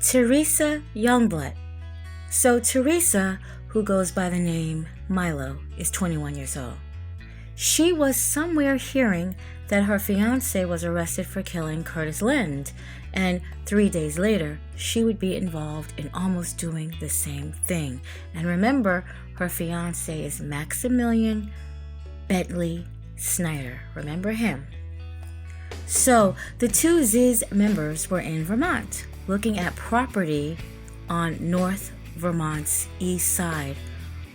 Teresa Youngblut. So Teresa, who goes by the name Milo, is 21 years old. She was somewhere hearing that her fiancé was arrested for killing Curtis Lind, and 3 days later, she would be involved in almost doing the same thing. And remember, her fiancé is Maximilian Bentley Snyder. Remember him? So the two Ziz members were in Vermont, looking at property on North Vermont's east side.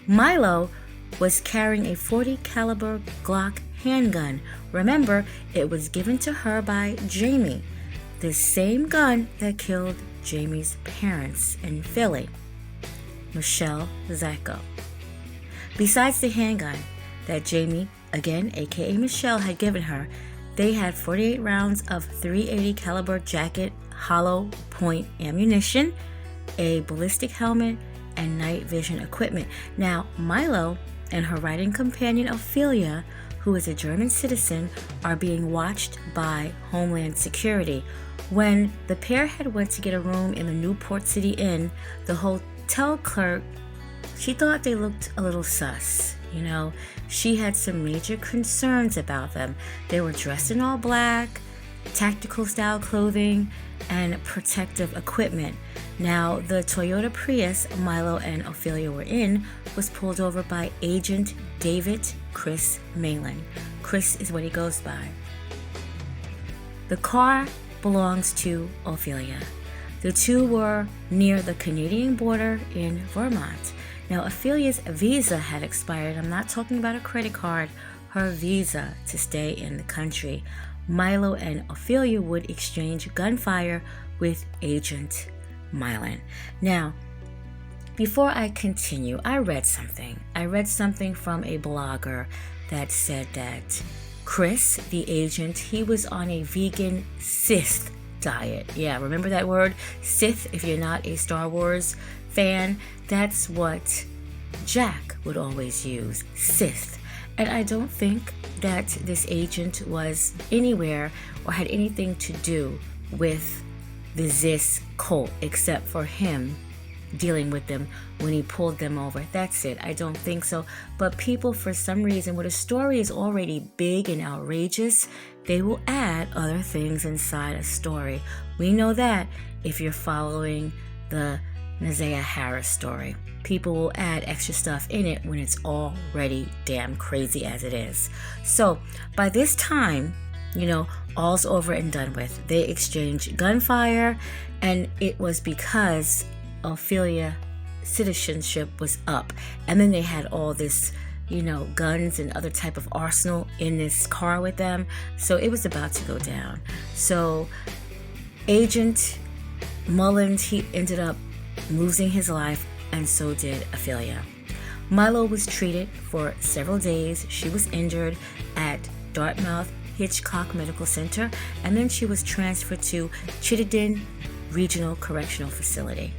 Milo was carrying a .40 caliber Glock handgun. Remember, it was given to her by Jamie, the same gun that killed Jamie's parents in Philly, Michelle Zyko. Besides the handgun that Jamie, again aka Michelle, had given her, they had 48 rounds of .380 caliber jacket hollow point ammunition, a ballistic helmet, and night vision equipment. Now, Milo and her riding companion Ophelia, who is a German citizen, are being watched by Homeland Security. When the pair had went to get a room in the Newport City Inn, the hotel clerk, she thought they looked a little sus. She had some major concerns about them. They were dressed in all black, tactical style clothing, and protective equipment. Now, the Toyota Prius Milo and Ophelia were in was pulled over by Agent David Chris Malin. Chris is what he goes by. The car belongs to Ophelia. The two were near the Canadian border in Vermont. Now, Ophelia's visa had expired. I'm not talking about a credit card, her visa to stay in the country. Milo and Ophelia would exchange gunfire with Agent Malin. Now, before I continue, I read something. I read something from a blogger that said that Chris, the agent, he was on a vegan Sith diet. Yeah, remember that word? Sith, if you're not a Star Wars fan, that's what Jack would always use, Sith. And I don't think that this agent was anywhere or had anything to do with the Ziz cult except for him dealing with them when he pulled them over. That's it. I don't think so. But people, for some reason, when a story is already big and outrageous, they will add other things inside a story. We know that if you're following the Nazaya Harris story. People will add extra stuff in it when it's already damn crazy as it is. So by this time, all's over and done with. They exchanged gunfire, and it was because Ophelia citizenship was up. And then they had all this, guns and other type of arsenal in this car with them. So it was about to go down. So Agent Mullins, he ended up losing his life, and so did Ophelia. Milo was treated for several days. She was injured at Dartmouth Hitchcock Medical Center, and then she was transferred to Chittenden Regional Correctional Facility,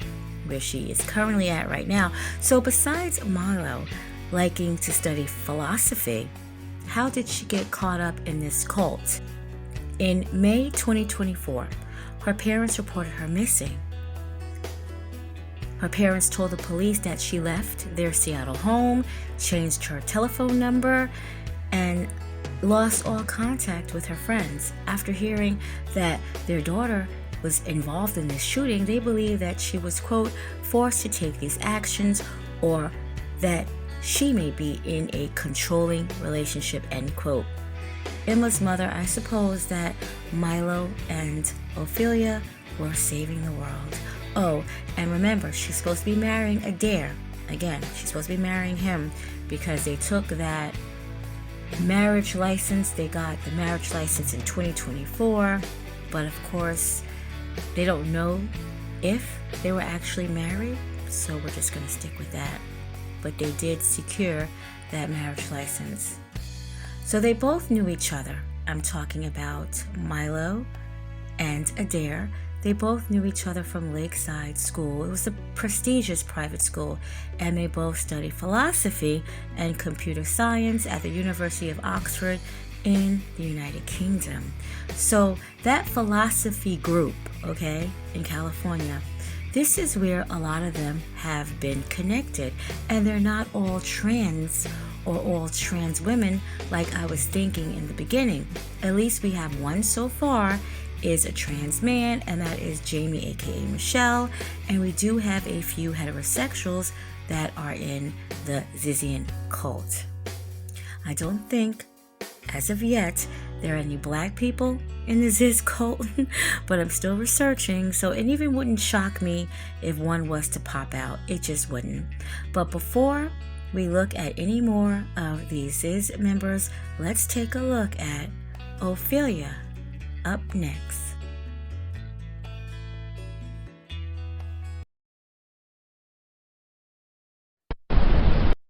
where she is currently at right now. So besides Milo liking to study philosophy, how did she get caught up in this cult? In May 2024, her parents reported her missing. Her parents told the police that she left their Seattle home, changed her telephone number, and lost all contact with her friends. After hearing that their daughter was involved in this shooting, they believe that she was, quote, forced to take these actions, or that she may be in a controlling relationship, end quote. Emma's mother, I suppose that Milo and Ophelia were saving the world. Oh, and remember, she's supposed to be marrying Adair. Again, she's supposed to be marrying him because they took that marriage license. They got the marriage license in 2024. But of course, they don't know if they were actually married. So we're just going to stick with that. But they did secure that marriage license. So they both knew each other. I'm talking about Milo and Adair. They both knew each other from Lakeside School. It was a prestigious private school, and they both studied philosophy and computer science at the University of Oxford in the United Kingdom. So that philosophy group, in California, this is where a lot of them have been connected, and they're not all trans or all trans women like I was thinking in the beginning. At least we have one so far is a trans man, and that is Jamie, aka Michelle, and we do have a few heterosexuals that are in the Zizian cult. I don't think, as of yet, there are any black people in the Ziz cult, but I'm still researching, so it even wouldn't shock me if one was to pop out. It just wouldn't. But before we look at any more of these Ziz members, let's take a look at Ophelia up next.